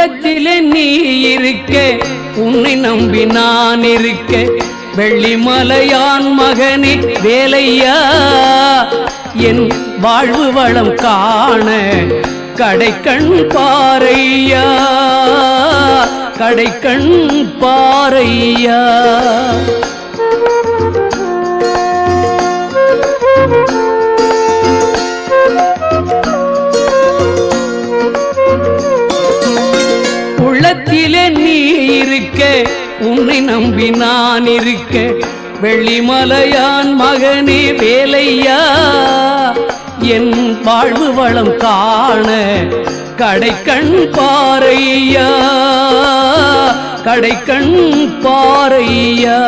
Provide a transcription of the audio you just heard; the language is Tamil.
உள்ளத்திலே நீ இருக்க உன்னை நம்பி நான் இருக்க வெள்ளிமலையான் மகனே வேலையா என் வாழ்வு வளம் காண கடைக்கண் பாரையா கடைக்கண் பாரையா உள்ளத்திலே நீ இருக்க உன்னை நம்பி நான் இருக்க வெள்ளிமலையான் மகனே வேலையா என் வாழ்வு வளம் காண கடைக்கண் பாரையா கடைக்கண் பாரையா